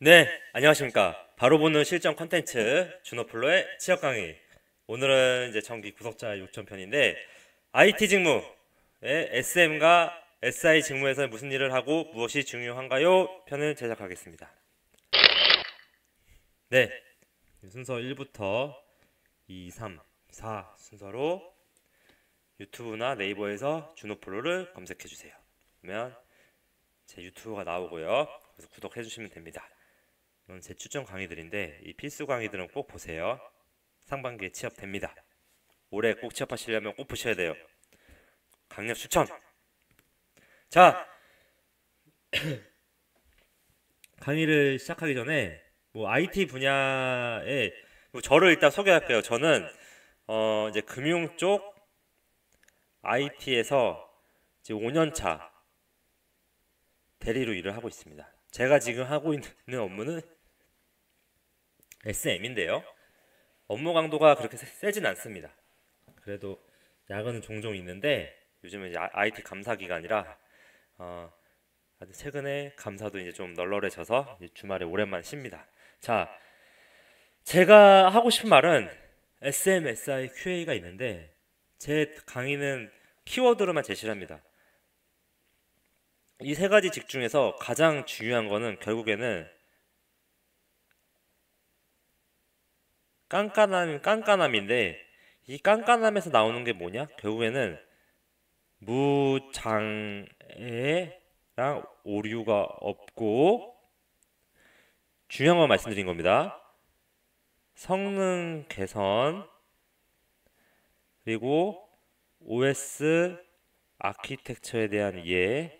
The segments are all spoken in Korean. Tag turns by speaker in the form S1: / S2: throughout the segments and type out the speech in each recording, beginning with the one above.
S1: 네, 안녕하십니까. 바로 보는 실전 컨텐츠 준호플로의 취업 강의. 오늘은 이제 정기 구독자 요청 편인데 IT 직무의 SM과 SI 직무에서 무슨 일을 하고 무엇이 중요한가요? 편을 제작하겠습니다. 네, 순서 1부터 2, 3, 4 순서로 유튜브나 네이버에서 준호플로를 검색해 주세요. 그러면 제 유튜브가 나오고요. 그래서 구독해 주시면 됩니다. 이건 제 추천 강의들인데 이 필수 강의들은 꼭 보세요. 상반기에 취업됩니다. 올해 꼭 취업하시려면 꼭 보셔야 돼요. 강력 추천. 자, 강의를 시작하기 전에 뭐 IT 분야에 뭐 저를 일단 소개할게요. 저는 이제 금융 쪽 IT에서 이제 5년 차 대리로 일을 하고 있습니다. 제가 지금 하고 있는 업무는 SM인데요. 업무 강도가 그렇게 세진 않습니다. 그래도 야근은 종종 있는데 요즘은 이제 IT 감사 기간이라 어, 아주 최근에 감사도 이제 좀 널널해져서 이제 주말에 오랜만에 쉽니다. 자, 제가 하고 싶은 말은 SM, SI, QA가 있는데 제 강의는 키워드로만 제시를 합니다. 이 세 가지 직 중에서 가장 중요한 거는 결국에는 깐깐함인데 이 깐깐함에서 나오는 게 뭐냐? 결국에는 무장애랑 오류가 없고 중요한 걸 말씀드린 겁니다. 성능 개선 그리고 OS 아키텍처에 대한 이해.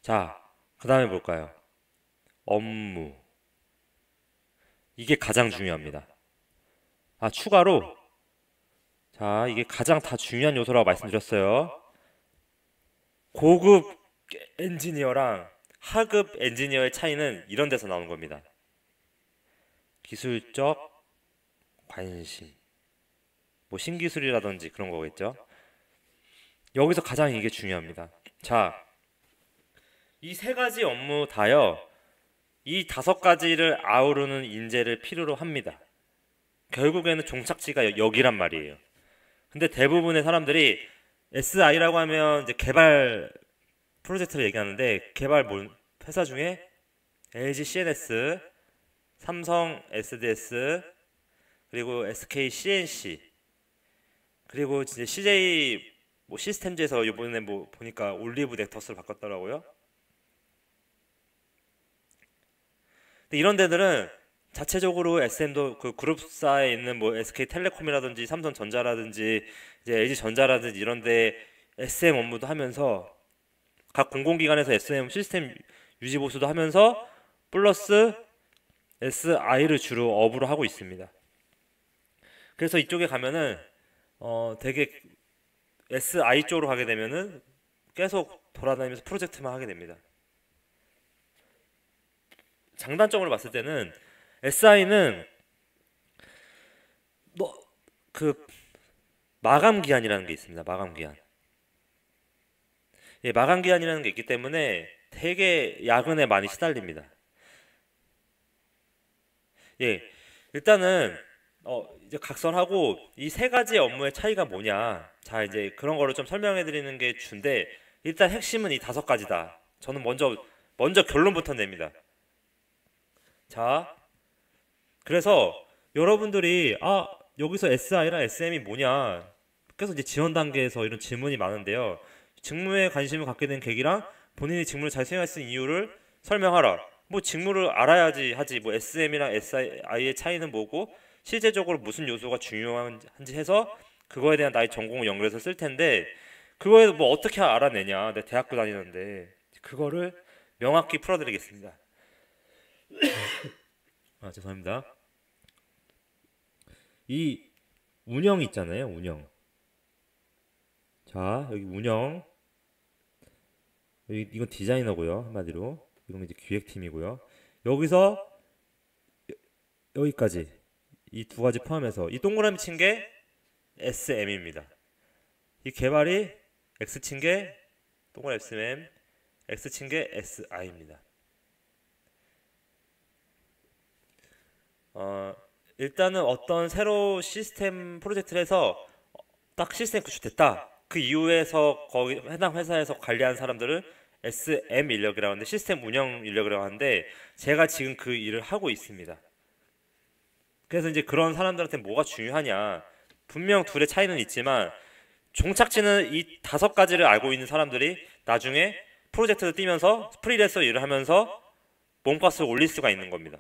S1: 자, 그 다음에 볼까요? 업무. 이게 가장 중요합니다. 아, 추가로 자, 이게 가장 다 중요한 요소라고 말씀드렸어요. 고급 엔지니어랑 하급 엔지니어의 차이는 이런 데서 나오는 겁니다. 기술적 관심. 뭐 신기술이라든지 그런 거겠죠. 여기서 가장 이게 중요합니다. 자, 이 세 가지 업무 다요. 이 다섯 가지를 아우르는 인재를 필요로 합니다. 결국에는 종착지가 여기란 말이에요. 근데 대부분의 사람들이 SI라고 하면 이제 개발 프로젝트를 얘기하는데 회사 중에 LG CNS, 삼성 SDS, 그리고 SK CNC, 그리고 이제 CJ 뭐 시스템즈에서 이번에 뭐 보니까 올리브 넥터스를 바꿨더라고요. 근데 이런 데들은 자체적으로 SM도 그 그룹사에 있는 뭐 SK텔레콤이라든지 삼성전자라든지 이제 LG전자라든지 이런 데 SM 업무도 하면서 각 공공기관에서 SM 시스템 유지 보수도 하면서 플러스 SI를 주로 업으로 하고 있습니다. 그래서 이쪽에 가면은 되게 SI 쪽으로 가게 되면은 계속 돌아다니면서 프로젝트만 하게 됩니다. 장단점으로 봤을 때는 SI는 그 마감 기한이라는 게 있습니다. 마감 기한. 예, 마감 기한이라는 게 있기 때문에 되게 야근에 많이 시달립니다. 예, 일단은 이제 각설하고 이 세 가지 업무의 차이가 뭐냐. 자, 이제 그런 거를 좀 설명해 드리는 게 주인데 일단 핵심은 이 다섯 가지다. 저는 먼저 결론부터 냅니다. 자, 그래서 여러분들이 여기서 SI랑 SM이 뭐냐 계속 이제 지원 단계에서 이런 질문이 많은데요. 직무에 관심을 갖게 된 계기랑 본인이 직무를 잘 수행할 수 있는 이유를 설명하라. 뭐 직무를 알아야지 하지. 뭐 SM이랑 SI의 차이는 뭐고 실제적으로 무슨 요소가 중요한지 해서 그거에 대한 나의 전공을 연결해서 쓸 텐데 그거에 뭐 어떻게 알아내냐. 내 대학교 다니는데 그거를 명확히 풀어드리겠습니다. 아, 죄송합니다. 이 운영 있잖아요, 운영. 자, 여기 운영. 이건 디자이너고요, 한마디로. 이건 이제 기획팀이고요. 여기서 여기까지 이 두 가지 포함해서 이 동그라미 친 게 SM입니다. 이 개발이 X 친 게 동그라미 SM, X 친 게 SI입니다. 일단은 어떤 새로 시스템 프로젝트를 해서 딱 시스템 구축됐다. 그 이후에서 거기 해당 회사에서 관리하는 사람들을 SM 인력이라고 하는데, 시스템 운영 인력이라고 하는데, 제가 지금 그 일을 하고 있습니다. 그래서 이제 그런 사람들한테 뭐가 중요하냐, 분명 둘의 차이는 있지만 종착지는 이 5가지를 알고 있는 사람들이 나중에 프로젝트를 뛰면서 프리랜서 일을 하면서 몸값을 올릴 수가 있는 겁니다.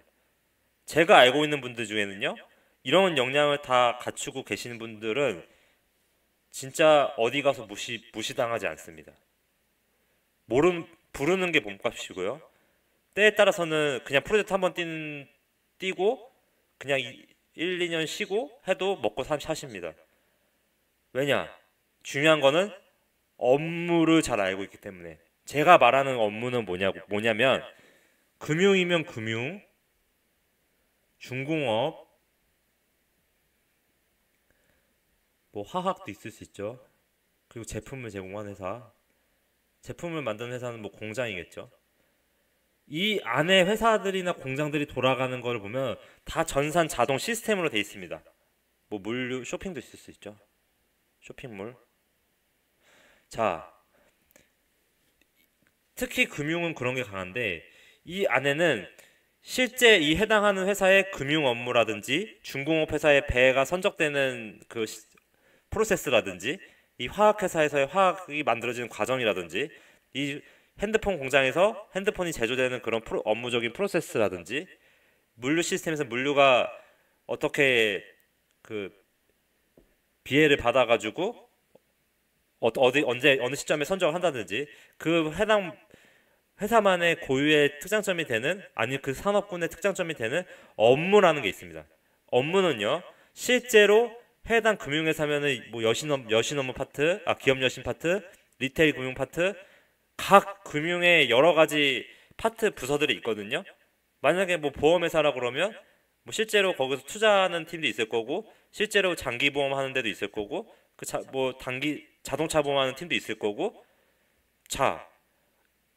S1: 제가 알고 있는 분들 중에는요, 이런 역량을 다 갖추고 계시는 분들은 진짜 어디 가서 무시당하지 않습니다. 부르는 게 몸값이고요. 때에 따라서는 그냥 프로젝트 한번 뛰고 그냥 1, 2년 쉬고 해도 먹고 사십니다. 왜냐? 중요한 거는 업무를 잘 알고 있기 때문에. 제가 말하는 업무는 뭐냐면 금융이면 금융, 중공업, 뭐 화학도 있을 수 있죠. 그리고 제품을 제공하는 회사, 제품을 만드는 회사는 뭐 공장이겠죠. 이 안에 회사들이나 공장들이 돌아가는 걸 보면 다 전산 자동 시스템으로 돼 있습니다. 뭐 물류, 쇼핑도 있을 수 있죠. 쇼핑몰. 자, 특히 금융은 그런 게 강한데, 이 안에는 실제 이 해당하는 회사의 금융 업무라든지 중공업 회사의 배가 선적되는 그 프로세스라든지, 이 화학 회사에서의 화학이 만들어지는 과정이라든지, 이 핸드폰 공장에서 핸드폰이 제조되는 그런 업무적인 프로세스라든지, 물류 시스템에서 물류가 어떻게 그 비해를 받아가지고 언제 어느 시점에 선정을 한다든지, 그 해당 회사만의 고유의 특장점이 되는, 아니 그 산업군의 특장점이 되는 업무라는 게 있습니다. 업무는요, 실제로 해당 금융회사면은 뭐 여신 업무 파트, 기업 여신 파트, 리테일 금융 파트, 각 금융의 여러 가지 파트 부서들이 있거든요. 만약에 뭐 보험회사라 그러면 뭐 실제로 거기서 투자하는 팀도 있을 거고, 실제로 장기 보험 하는 데도 있을 거고, 뭐 단기 자동차 보험하는 팀도 있을 거고. 자,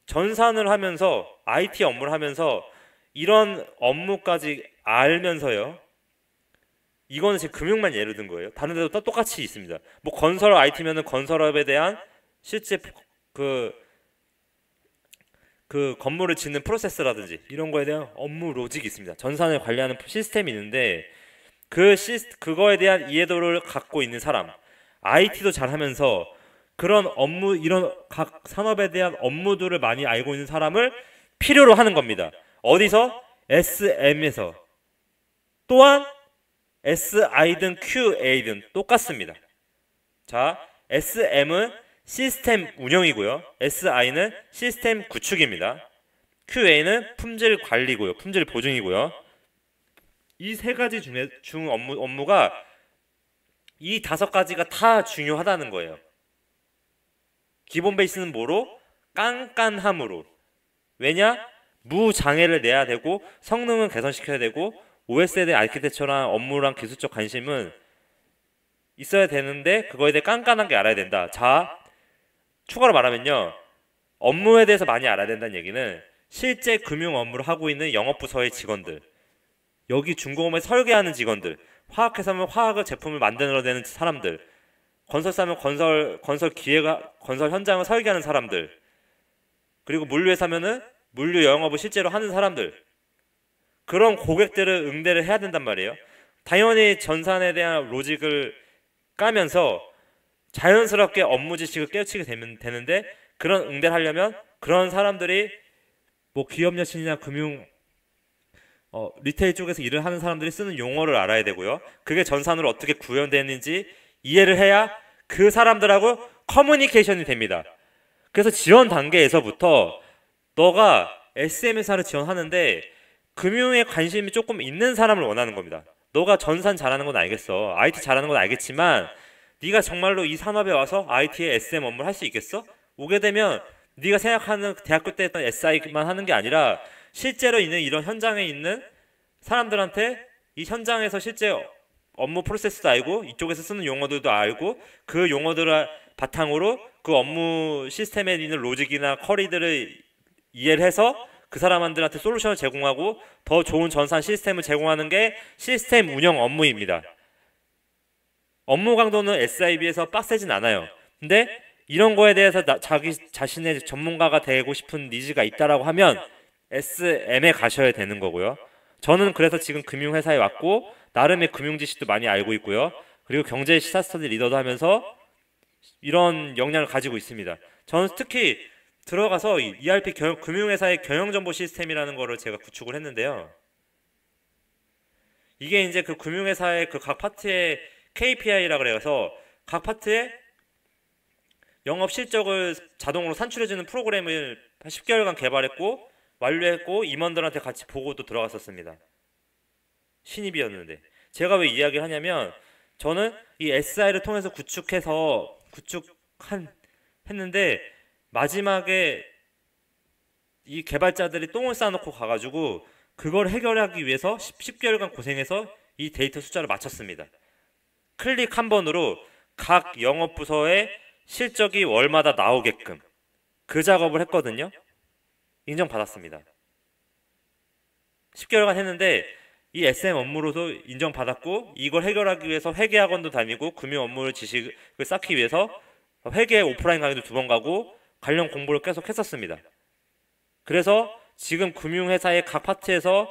S1: 전산을 하면서 IT 업무를 하면서 이런 업무까지 알면서요, 이거는 지금 금융만 예를 든 거예요. 다른 데도 똑같이 있습니다. 뭐 건설 IT면은 건설업에 대한 실제 그 건물을 짓는 프로세스라든지 이런 거에 대한 업무 로직이 있습니다. 전산을 관리하는 시스템이 있는데, 그거에 대한 이해도를 갖고 있는 사람, IT도 잘하면서 그런 업무, 이런 각 산업에 대한 업무들을 많이 알고 있는 사람을 필요로 하는 겁니다. 어디서? SM에서. 또한 SI든 QA든 똑같습니다. 자, SM은 시스템 운영이고요. SI는 시스템 구축입니다. QA는 품질 관리고요. 품질 보증이고요. 이 세 가지 중 업무가 이 5가지가 다 중요하다는 거예요. 기본 베이스는 뭐로? 깐깐함으로. 왜냐? 무장애를 내야 되고 성능은 개선시켜야 되고 OS에 대한 아키텍처랑 업무랑 기술적 관심은 있어야 되는데, 그거에 대해 깐깐한 게 알아야 된다. 자, 추가로 말하면요, 업무에 대해서 많이 알아야 된다는 얘기는 실제 금융 업무를 하고 있는 영업부서의 직원들, 여기 중공업에 설계하는 직원들, 화학회사면 화학을 제품을 만들어내는 사람들, 건설사면 건설 현장을 설계하는 사람들, 그리고 물류회사면은 물류 영업을 실제로 하는 사람들, 그런 고객들을 응대를 해야 된단 말이에요. 당연히 전산에 대한 로직을 까면서 자연스럽게 업무 지식을 깨우치게 되는데, 그런 응대를 하려면 그런 사람들이 뭐 기업 여신이나 금융 리테일 쪽에서 일을 하는 사람들이 쓰는 용어를 알아야 되고요. 그게 전산으로 어떻게 구현되는지 이해를 해야 그 사람들하고 커뮤니케이션이 됩니다. 그래서 지원 단계에서부터 너가 SM 회사를 지원하는데 금융에 관심이 조금 있는 사람을 원하는 겁니다. 너가 전산 잘하는 건 알겠어, IT 잘하는 건 알겠지만 네가 정말로 이 산업에 와서 IT의 SM 업무를 할 수 있겠어? 오게 되면 네가 생각하는 대학교 때 했던 SI만 하는 게 아니라 실제로 있는 이런 현장에 있는 사람들한테 이 현장에서 실제 업무 프로세스도 알고 이쪽에서 쓰는 용어들도 알고 그 용어들을 바탕으로 그 업무 시스템에 있는 로직이나 쿼리들을 이해를 해서 그 사람들한테 솔루션을 제공하고 더 좋은 전산 시스템을 제공하는 게 시스템 운영 업무입니다. 업무 강도는 SI에 비해서 빡세진 않아요. 근데 이런 거에 대해서 자기 자신의 전문가가 되고 싶은 니즈가 있다라고 하면 SM에 가셔야 되는 거고요. 저는 그래서 지금 금융회사에 왔고 나름의 금융 지식도 많이 알고 있고요. 그리고 경제 시사 스터디 리더도 하면서 이런 역량을 가지고 있습니다. 저는 특히 들어가서 ERP 금융회사의 경영정보 시스템이라는 거를 제가 구축을 했는데요. 이게 이제 그 금융회사의 그 각 파트의 KPI라 그래서 각 파트의 영업 실적을 자동으로 산출해주는 프로그램을 10개월간 개발했고 완료했고 임원들한테 같이 보고도 들어갔었습니다. 신입이었는데 제가 왜 이야기를 하냐면 저는 이 SI를 통해서 했는데 마지막에 이 개발자들이 똥을 싸놓고 가가지고 그걸 해결하기 위해서 10개월간 고생해서 이 데이터 숫자를 맞췄습니다. 클릭 한 번으로 각 영업부서의 실적이 월마다 나오게끔 그 작업을 했거든요. 인정받았습니다. 10개월간 했는데 이 SM 업무로도 인정받았고 이걸 해결하기 위해서 회계학원도 다니고 금융 업무를 지식을 쌓기 위해서 회계 오프라인 강의도 2번 가고 관련 공부를 계속 했었습니다. 그래서 지금 금융회사의 각 파트에서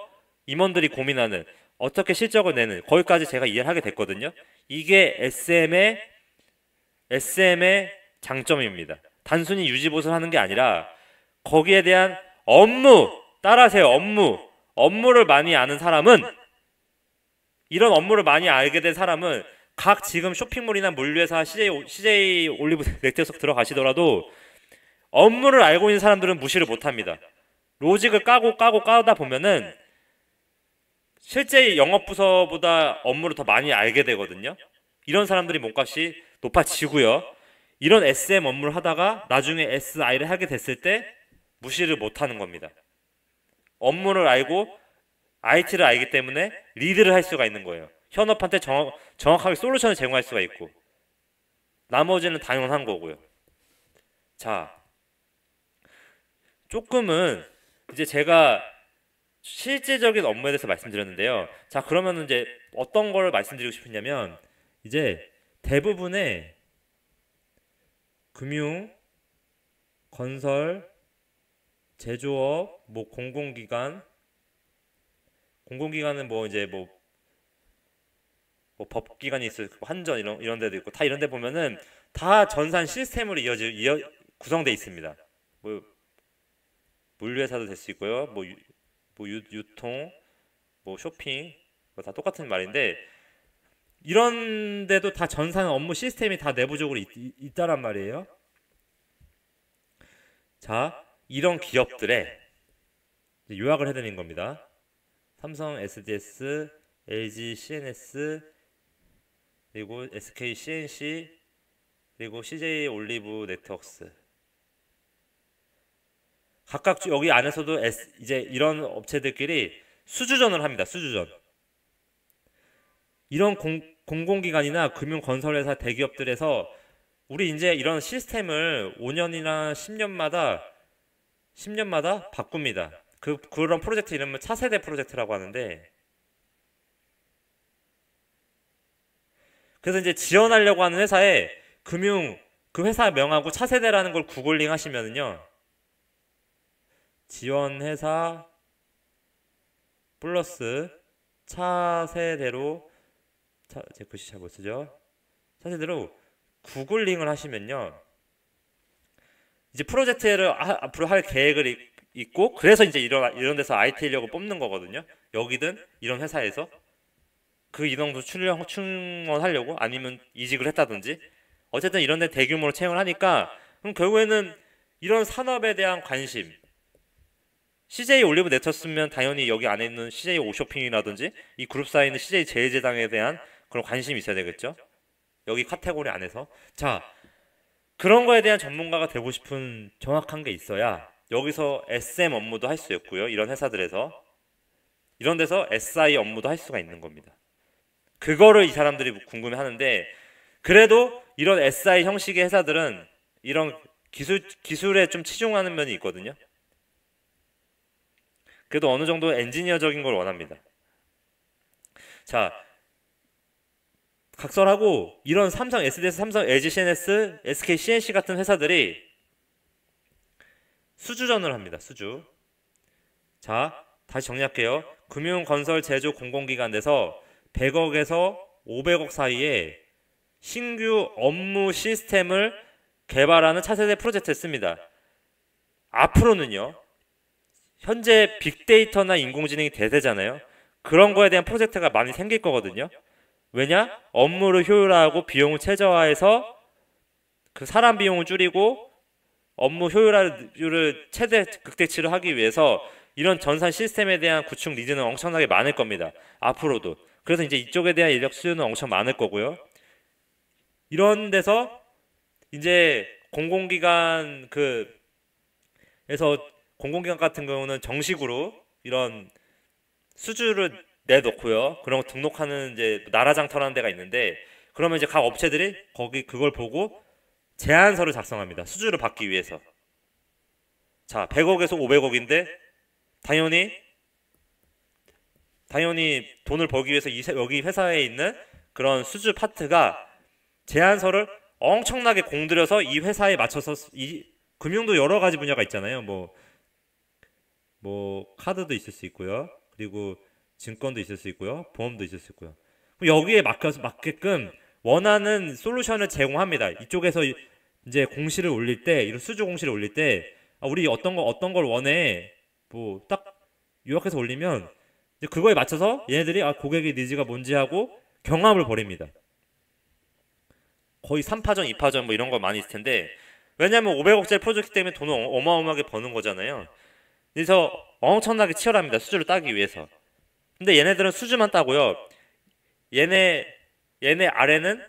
S1: 임원들이 고민하는 어떻게 실적을 내는 거기까지 제가 이해를 하게 됐거든요. 이게 SM의 장점입니다. 단순히 유지보수를 하는 게 아니라 거기에 대한 따라하세요. 업무를 많이 아는 사람은 이런 업무를 많이 알게 된 사람은 각 지금 쇼핑몰이나 물류회사 CJ 올리브 넥트에서 들어가시더라도 업무를 알고 있는 사람들은 무시를 못합니다. 로직을 까다 보면은 실제 영업부서보다 업무를 더 많이 알게 되거든요. 이런 사람들이 몸값이 높아지고요. 이런 SM 업무를 하다가 나중에 SI를 하게 됐을 때 무시를 못하는 겁니다. 업무를 알고 IT를 알기 때문에 리드를 할 수가 있는 거예요. 현업한테 정확하게 솔루션을 제공할 수가 있고 나머지는 당연한 거고요. 자, 조금은 이제 제가 실제적인 업무에 대해서 말씀드렸는데요. 자, 그러면 이제 어떤 걸 말씀드리고 싶으냐면 이제 대부분의 금융, 건설, 제조업, 뭐 공공기관은 뭐 법기관이 있을 한전 이런 데도 있고 다 이런 데 보면은 다 전산 시스템으로 구성되어 있습니다. 뭐 물류회사도 될 수 있고요. 뭐 유통, 뭐 쇼핑 다 똑같은 말인데 이런 데도 다 전산 업무 시스템이 다 내부적으로 있다란 말이에요. 자, 이런 기업들의 요약을 해드리는 겁니다. 삼성 SDS, LG CNS, 그리고 SK CNC, 그리고 CJ 올리브 네트워크스. 각각 여기 안에서도 이제 이런 업체들끼리 수주전을 합니다. 수주전. 이런 공공기관이나 금융건설회사 대기업들에서 우리 이제 이런 시스템을 5년이나 10년마다 바꿉니다. 그런 프로젝트 이름은 차세대 프로젝트라고 하는데 그래서 이제 지원하려고 하는 회사에 그 회사 명하고 차세대라는 걸 구글링 하시면은요. 지원회사 플러스 차세대로 제 글씨 잘 못 쓰죠. 차세대로 구글링을 하시면요. 이제 프로젝트를 앞으로 할 계획을 있고 그래서 이제 이런 데서 IT 인력을 뽑는 거거든요. 여기든 이런 회사에서 그 인원도 충원하려고 아니면 이직을 했다든지 어쨌든 이런 데 대규모로 채용을 하니까 그럼 결국에는 이런 산업에 대한 관심 CJ 올리브 네트워크면 당연히 여기 안에 있는 CJ 오쇼핑이라든지 이 그룹사에 있는 CJ 제일제당에 대한 그런 관심이 있어야 되겠죠. 여기 카테고리 안에서 자 그런 거에 대한 전문가가 되고 싶은 정확한 게 있어야 여기서 SM 업무도 할 수 있고요. 이런 회사들에서 이런 데서 SI 업무도 할 수가 있는 겁니다. 그거를 이 사람들이 궁금해 하는데 그래도 이런 SI 형식의 회사들은 이런 기술에 좀 치중하는 면이 있거든요. 그래도 어느 정도 엔지니어적인 걸 원합니다. 자, 각설하고 이런 삼성 SDS, 삼성 LG CNS, SK CNC 같은 회사들이 수주전을 합니다. 수주. 자, 다시 정리할게요. 금융, 건설, 제조, 공공기관 내서 100억에서 500억 사이에 신규 업무 시스템을 개발하는 차세대 프로젝트를 씁니다. 앞으로는요, 현재 빅데이터나 인공지능이 대세잖아요. 그런 거에 대한 프로젝트가 많이 생길 거거든요. 왜냐? 업무를 효율화하고 비용을 최저화해서 그 사람 비용을 줄이고 업무 효율화를 최대 극대치로 하기 위해서 이런 전산 시스템에 대한 구축 니즈는 엄청나게 많을 겁니다. 앞으로도. 그래서 이제 이쪽에 대한 인력 수요는 엄청 많을 거고요. 이런 데서 이제 공공기관 공공기관 같은 경우는 정식으로 이런 수주를 내놓고요. 그런 거 등록하는 이제 나라장터라는 데가 있는데, 그러면 이제 각 업체들이 거기 그걸 보고 제안서를 작성합니다. 수주를 받기 위해서. 자, 100억에서 500억인데 당연히 돈을 벌기 위해서 여기 회사에 있는 그런 수주 파트가 제안서를 엄청나게 공들여서 이 회사에 맞춰서 이 금융도 여러 가지 분야가 있잖아요. 뭐 카드도 있을 수 있고요. 그리고 증권도 있을 수 있고요. 보험도 있을 수 있고요. 여기에 맞게끔 원하는 솔루션을 제공합니다. 이쪽에서 이제 공시를 올릴 때, 이런 수주 공시를 올릴 때, 우리 어떤 걸 원해. 뭐 딱 요약해서 올리면 이제 그거에 맞춰서 얘네들이 고객의 니즈가 뭔지 하고 경합을 벌입니다. 거의 3파전, 2파전 뭐 이런 거 많이 있을 텐데, 왜냐면 500억짜리 프로젝트 때문에 돈을 어마어마하게 버는 거잖아요. 그래서 엄청나게 치열합니다. 수주를 따기 위해서. 근데 얘네들은 수주만 따고요. 얘네 아래는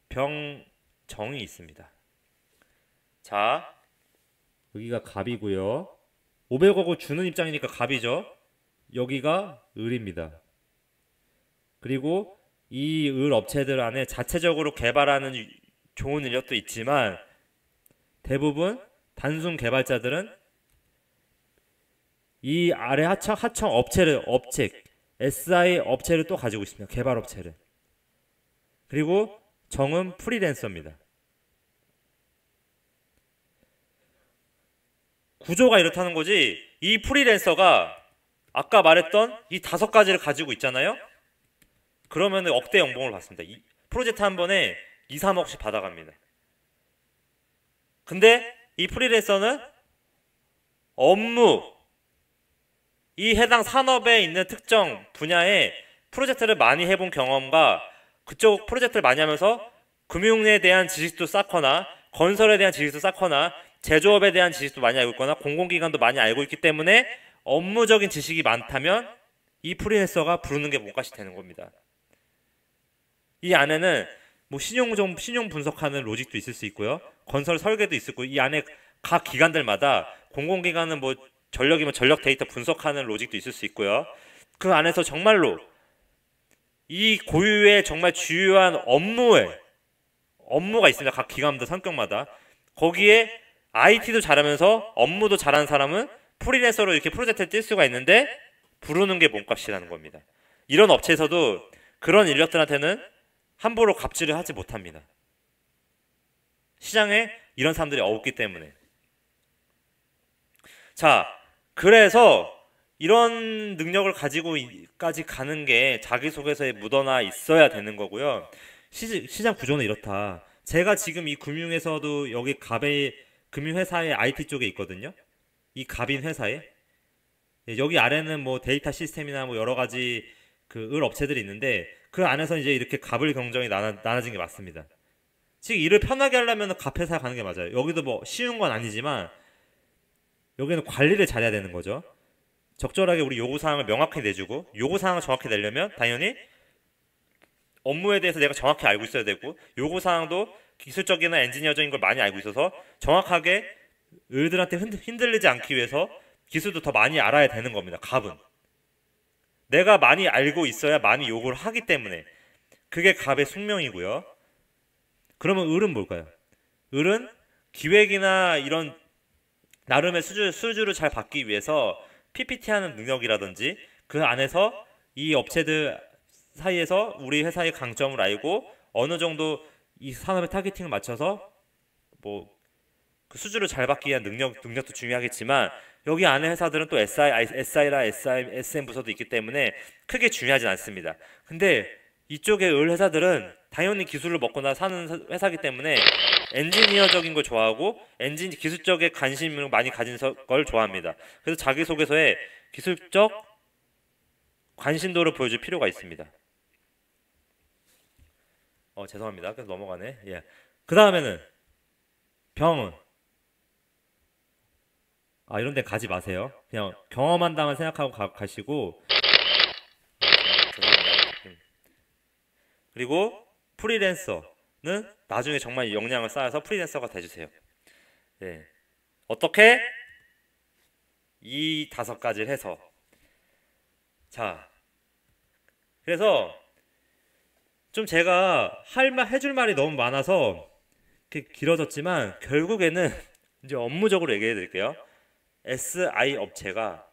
S1: 병정이 있습니다. 자, 여기가 갑이고요. 500억을 주는 입장이니까 갑이죠. 여기가 을입니다. 그리고 이 을 업체들 안에 자체적으로 개발하는 좋은 인력도 있지만 대부분 단순 개발자들은 이 아래 하청 업체 SI 업체를 또 가지고 있습니다. 개발 업체를. 그리고 정은 프리랜서입니다. 구조가 이렇다는 거지. 이 프리랜서가 아까 말했던 이 5가지를 가지고 있잖아요. 그러면 억대 연봉을 받습니다. 이 프로젝트 한 번에 2, 3억씩 받아갑니다. 근데 이 프리랜서는 이 해당 산업에 있는 특정 분야에 프로젝트를 많이 해본 경험과 그쪽 프로젝트를 많이 하면서 금융에 대한 지식도 쌓거나 건설에 대한 지식도 쌓거나 제조업에 대한 지식도 많이 알고 있거나 공공기관도 많이 알고 있기 때문에 업무적인 지식이 많다면 이 프리랜서가 부르는 게 몸값이 되는 겁니다. 이 안에는 뭐 신용 분석하는 로직도 있을 수 있고요. 건설 설계도 있을 거고, 이 안에 각 기관들마다 공공기관은 뭐 전력이면 전력 데이터 분석하는 로직도 있을 수 있고요. 그 안에서 정말로 이 고유의 정말 주요한 업무가 있습니다. 각 기관마다 성격마다. 거기에 IT도 잘하면서 업무도 잘하는 사람은 프리랜서로 이렇게 프로젝트를 뛸 수가 있는데 부르는 게 몸값이라는 겁니다. 이런 업체에서도 그런 인력들한테는 함부로 갑질을 하지 못합니다. 시장에 이런 사람들이 없기 때문에. 자, 그래서 이런 능력을 가지고까지 가는 게 자기소개서에 묻어나 있어야 되는 거고요. 시장 구조는 이렇다. 제가 지금 이 금융에서도 여기 갑의 금융회사의 IT 쪽에 있거든요. 이 갑인 회사에. 여기 아래는 뭐 데이터 시스템이나 뭐 여러 가지 을 업체들이 있는데 그 안에서 이제 이렇게 갑을 경정이 나눠진 게 맞습니다. 즉 일을 편하게 하려면 갑 회사에 가는 게 맞아요. 여기도 뭐 쉬운 건 아니지만 여기는 관리를 잘해야 되는 거죠. 적절하게 우리 요구사항을 명확히 내주고, 요구사항을 정확히 내려면 당연히 업무에 대해서 내가 정확히 알고 있어야 되고, 요구사항도 기술적이나 엔지니어적인 걸 많이 알고 있어서 정확하게 을들한테 흔들리지 않기 위해서 기술도 더 많이 알아야 되는 겁니다. 갑은 내가 많이 알고 있어야 많이 요구를 하기 때문에 그게 갑의 숙명이고요. 그러면 을은 뭘까요? 을은 기획이나 이런 나름의 수주를 잘 받기 위해서 PPT 하는 능력이라든지 그 안에서 이 업체들 사이에서 우리 회사의 강점을 알고 어느 정도 이 산업의 타겟팅을 맞춰서 뭐 그 수주를 잘 받기 위한 능력도 중요하겠지만 여기 안에 회사들은 또 SI라 SM 부서도 있기 때문에 크게 중요하진 않습니다. 근데 이쪽의 을 회사들은 당연히 기술을 먹거나 사는 회사이기 때문에 엔지니어적인 걸 좋아하고 기술 쪽에 관심을 많이 가진 걸 좋아합니다. 그래서 자기소개서에 기술적 관심도를 보여줄 필요가 있습니다. 죄송합니다. 그래서 넘어가네. 예. 그 다음에는 병은 이런 데 가지 마세요. 그냥 경험한다만 생각하고 가시고 죄송합니다. 그리고 프리랜서는 나중에 정말 역량을 쌓아서 프리랜서가 돼주세요. 예. 어떻게? 이 5가지를 해서 자 그래서 좀 제가 해줄 말이 너무 많아서 이렇게 길어졌지만 결국에는 이제 업무적으로 얘기해 드릴게요. SI 업체가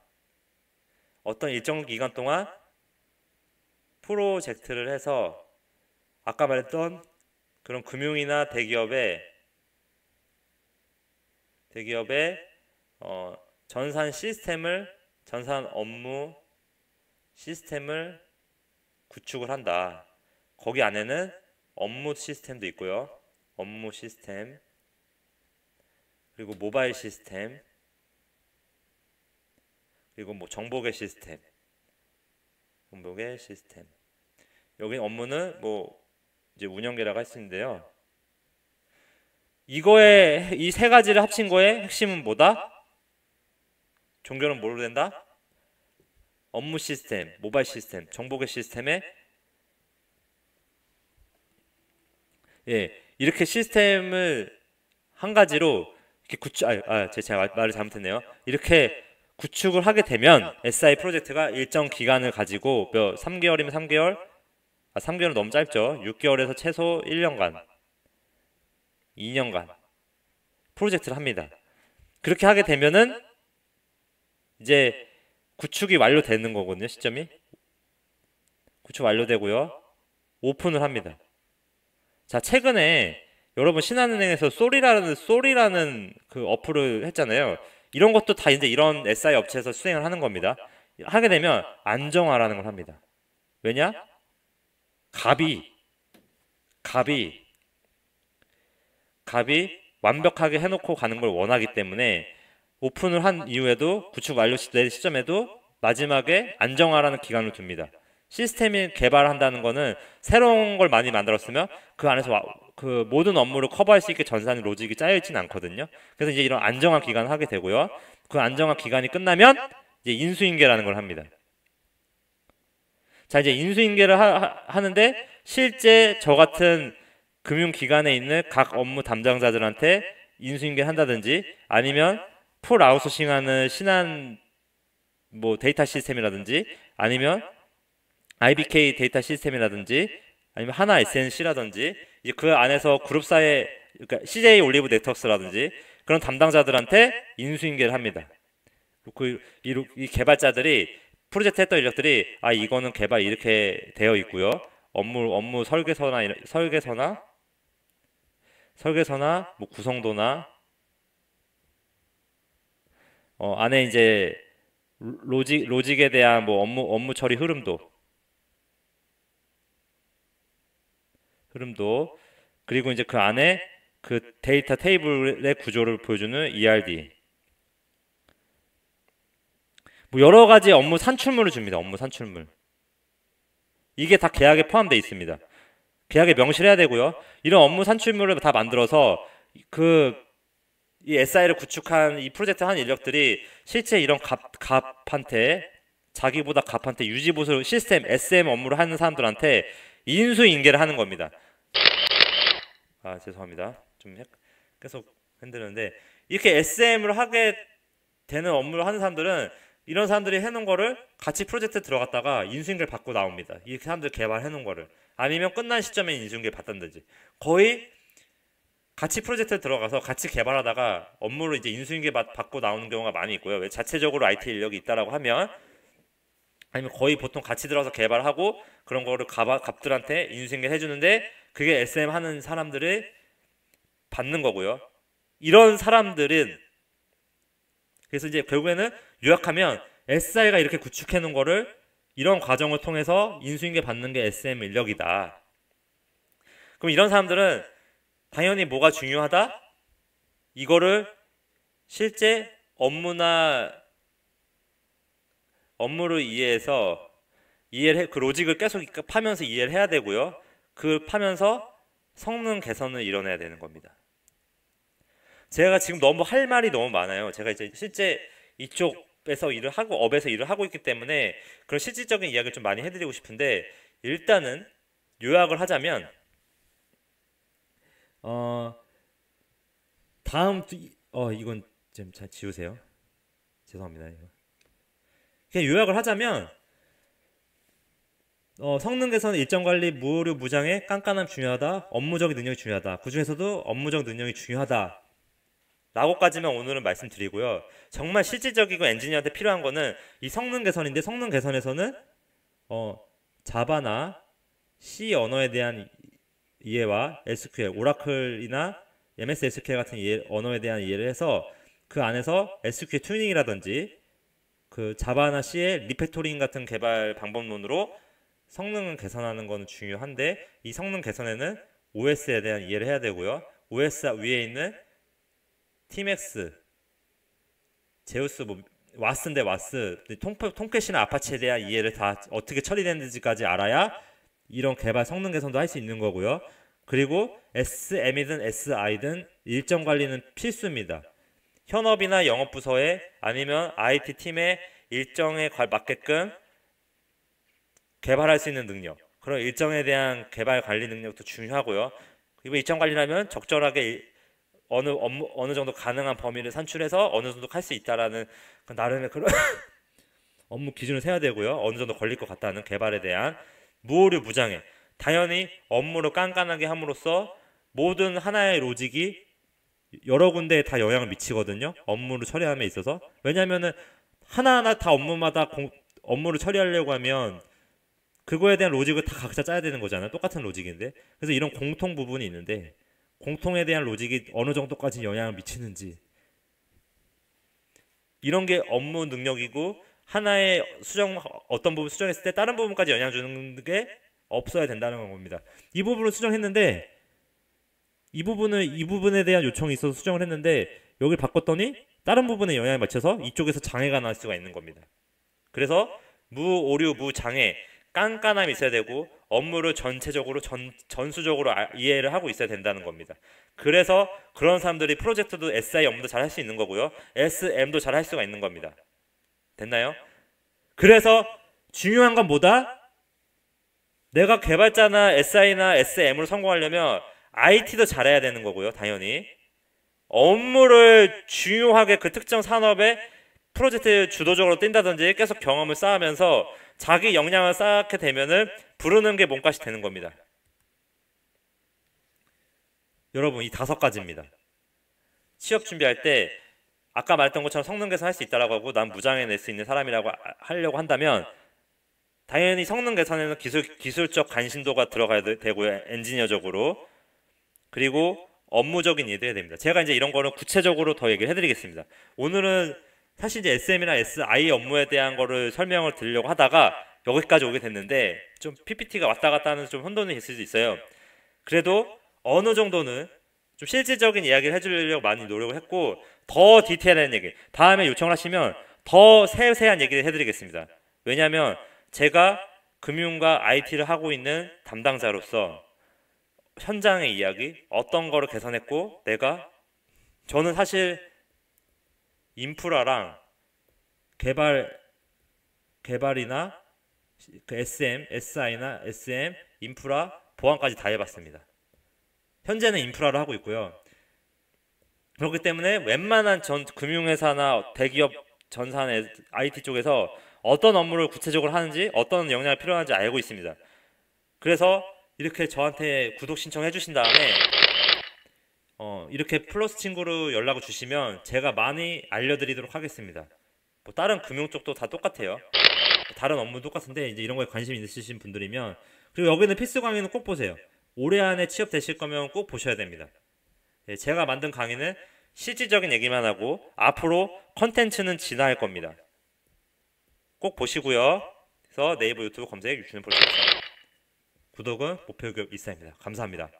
S1: 어떤 일정 기간 동안 프로젝트를 해서 아까 말했던 그런 금융이나 대기업의 전산 업무 시스템을 구축을 한다. 거기 안에는 업무 시스템도 있고요. 업무 시스템 그리고 모바일 시스템 그리고 뭐 정보계 시스템 여기 업무는 뭐 이제 운영계라고 할 수 있는데요. 이 3가지를 합친 거의 핵심은 뭐다? 종결은 뭘로 된다? 업무 시스템, 모바일 시스템, 정보계 시스템에 이렇게 시스템을 한 가지로 이렇게 제가 말을 잘못했네요. 이렇게 구축을 하게 되면 SI 프로젝트가 일정 기간을 가지고 3개월이면 3개월, 3개월은 너무 짧죠. 6개월에서 최소 1년간, 2년간 프로젝트를 합니다. 그렇게 하게 되면은 이제 구축이 완료되는 거거든요. 시점이 구축 완료되고요. 오픈을 합니다. 자, 최근에 여러분 신한은행에서 쏘리라는 그 어플을 했잖아요. 이런 것도 다 이제 이런 SI 업체에서 수행을 하는 겁니다. 하게 되면 안정화라는 걸 합니다. 왜냐? 갑이 완벽하게 해놓고 가는 걸 원하기 때문에 오픈을 한 이후에도 구축 완료될 시점에도 마지막에 안정화라는 기간을 둡니다. 시스템이 개발한다는 거는 새로운 걸 많이 만들었으면 그 안에서 그 모든 업무를 커버할 수 있게 전산 로직이 짜여 있지는 않거든요. 그래서 이제 이런 안정화 기간을 하게 되고요. 그 안정화 기간이 끝나면 이제 인수인계라는 걸 합니다. 자, 이제 인수인계를 하는데 실제 저 같은 금융기관에 있는 각 업무 담당자들한테 인수인계를 한다든지 아니면 풀 아웃소싱하는 신한 뭐 데이터 시스템이라든지 아니면 IBK 데이터 시스템이라든지 아니면 하나 SNC라든지 이제 그 안에서 그룹사의 그러니까 CJ 올리브 네트워크스라든지 그런 담당자들한테 인수인계를 합니다. 이 개발자들이 프로젝트 했던 인력들이 이거는 개발 이렇게 되어 있고요. 업무 설계서나 뭐 구성도나 안에 이제 로직에 대한 뭐 업무 처리 흐름도 그리고 이제 그 안에 그 데이터 테이블의 구조를 보여주는 ERD 뭐 여러 가지 업무 산출물을 줍니다. 업무 산출물. 이게 다 계약에 포함되어 있습니다. 계약에 명시를 해야 되고요. 이런 업무 산출물을 다 만들어서 이 SI를 구축한 이 프로젝트 한 인력들이 실제 이런 자기보다 갑한테 유지보수 시스템 SM 업무를 하는 사람들한테 인수인계를 하는 겁니다. 죄송합니다. 좀 계속 흔드는데 이렇게 SM을 하게 되는 업무를 하는 사람들은 이런 사람들이 해놓은 거를 같이 프로젝트에 들어갔다가 인수인계를 받고 나옵니다. 이 사람들 개발해놓은 거를 아니면 끝난 시점에 인수인계를 받던지 거의 같이 프로젝트에 들어가서 같이 개발하다가 업무를 이제 인수인계 받고 나오는 경우가 많이 있고요. 왜 자체적으로 IT 인력이 있다라고 하면 아니면 거의 보통 같이 들어가서 개발하고 그런 거를 갑들한테 인수인계 해주는데 그게 SM 하는 사람들을 받는 거고요. 이런 사람들은 그래서 이제 결국에는 요약하면 SI가 이렇게 구축해 놓은 거를 이런 과정을 통해서 인수인계 받는 게 SM 인력이다. 그럼 이런 사람들은 당연히 뭐가 중요하다? 이거를 실제 업무를 이해해서 그 로직을 계속 파면서 이해를 해야 되고요. 그 파면서 성능 개선을 이뤄내야 되는 겁니다. 제가 지금 너무 할 말이 너무 많아요. 제가 이제 실제 이쪽에서 일을 하고 업에서 일을 하고 있기 때문에 그런 실질적인 이야기를 좀 많이 해드리고 싶은데 일단은 요약을 하자면 이건 좀 잘 지우세요. 죄송합니다. 이거. 그냥 요약을 하자면 성능 개선, 일정 관리, 무오류, 무장애, 깐깐함 중요하다. 업무적 능력이 중요하다. 그 중에서도 업무적 능력이 중요하다. 라고까지만 오늘은 말씀드리고요. 정말 실질적이고 엔지니어한테 필요한 거는 이 성능 개선인데 성능 개선에서는 자바나 C 언어에 대한 이해와 SQL, 오라클이나 MS SQL 같은 언어에 대한 이해를 해서 그 안에서 SQL 튜닝이라든지 그 자바나 C의 리팩토링 같은 개발 방법론으로 성능을 개선하는 건 중요한데 이 성능 개선에는 OS에 대한 이해를 해야 되고요. OS 위에 있는 TMX, 제우스, 와스인데 와스, 톰캣이나 아파치에 대한 이해를 다 어떻게 처리되는지까지 알아야 이런 개발 성능 개선도 할 수 있는 거고요. 그리고 SM이든 SI든 일정 관리는 필수입니다. 현업이나 영업부서에 아니면 IT팀의 일정에 맞게끔 개발할 수 있는 능력, 그런 일정에 대한 개발 관리 능력도 중요하고요. 그리고 일정 관리라면 적절하게 어느 정도 가능한 범위를 산출해서 어느 정도 할 수 있다라는 나름의 그런 업무 기준을 세워야 되고요. 어느 정도 걸릴 것 같다는 개발에 대한 무오류 무장애. 당연히 업무를 깐깐하게 함으로써 모든 하나의 로직이 여러 군데에 다 영향을 미치거든요. 업무를 처리함에 있어서. 왜냐하면은 하나하나 다 업무마다 업무를 처리하려고 하면 그거에 대한 로직을 다 각자 짜야 되는 거잖아요. 똑같은 로직인데. 그래서 이런 공통 부분이 있는데 공통에 대한 로직이 어느 정도까지 영향을 미치는지 이런 게 업무 능력이고 하나의 어떤 부분 수정했을 때 다른 부분까지 영향 주는 게 없어야 된다는 겁니다. 이 부분을 수정했는데 이 부분에 대한 요청이 있어서 수정을 했는데 여기를 바꿨더니 다른 부분에 영향을 미쳐서 이쪽에서 장애가 날 수가 있는 겁니다. 그래서 무오류, 무장애, 깐깐함이 있어야 되고 업무를 전체적으로 전수적으로 이해를 하고 있어야 된다는 겁니다. 그래서 그런 사람들이 프로젝트도 SI 업무도 잘 할 수 있는 거고요. SM도 잘 할 수가 있는 겁니다. 됐나요? 그래서 중요한 건 뭐다? 내가 개발자나 SI나 SM으로 성공하려면 IT도 잘해야 되는 거고요. 당연히 업무를 중요하게 그 특정 산업에 프로젝트 주도적으로 뛴다든지 계속 경험을 쌓으면서 자기 역량을 쌓게 되면은 부르는 게 몸값이 되는 겁니다. 여러분 이 5가지입니다. 취업 준비할 때 아까 말했던 것처럼 성능 개선할 수 있다라고 하고 난 무장해 낼 수 있는 사람이라고 하려고 한다면 당연히 성능 개선에는 기술적 관심도가 들어가야 되고요. 엔지니어적으로. 그리고 업무적인 이해도 해야 됩니다. 제가 이제 이런 거는 구체적으로 더 얘기를 해드리겠습니다. 오늘은 사실 이제 SM이나 SI 업무에 대한 거를 설명을 드리려고 하다가 여기까지 오게 됐는데 좀 PPT가 왔다 갔다 하는 좀 혼돈이 있을 수 있어요. 그래도 어느 정도는 좀 실질적인 이야기를 해주려고 많이 노력을 했고 더 디테일한 얘기 다음에 요청을 하시면 더 세세한 얘기를 해드리겠습니다. 왜냐하면 제가 금융과 IT를 하고 있는 담당자로서 현장의 이야기 어떤 거를 개선했고 저는 사실 인프라랑 개발이나 그 SM, SI나 SM, 인프라, 보안까지 다 해봤습니다. 현재는 인프라를 하고 있고요. 그렇기 때문에 웬만한 금융회사나 대기업 전산의 IT 쪽에서 어떤 업무를 구체적으로 하는지 어떤 역량이 필요한지 알고 있습니다. 그래서 이렇게 저한테 구독 신청해 주신 다음에 이렇게 플러스 친구로 연락을 주시면 제가 많이 알려드리도록 하겠습니다. 뭐 다른 금융 쪽도 다 똑같아요. 다른 업무 똑같은데 이제 이런 거에 관심 있으신 분들이면, 그리고 여기는 필수 강의는 꼭 보세요. 올해 안에 취업되실 거면 꼭 보셔야 됩니다. 예, 제가 만든 강의는 실질적인 얘기만 하고 앞으로 컨텐츠는 진화할 겁니다. 꼭 보시고요. 그래서 네이버 유튜브 검색 유치원 볼 수 있어요. 구독은 목표 교육 일사입니다. 감사합니다.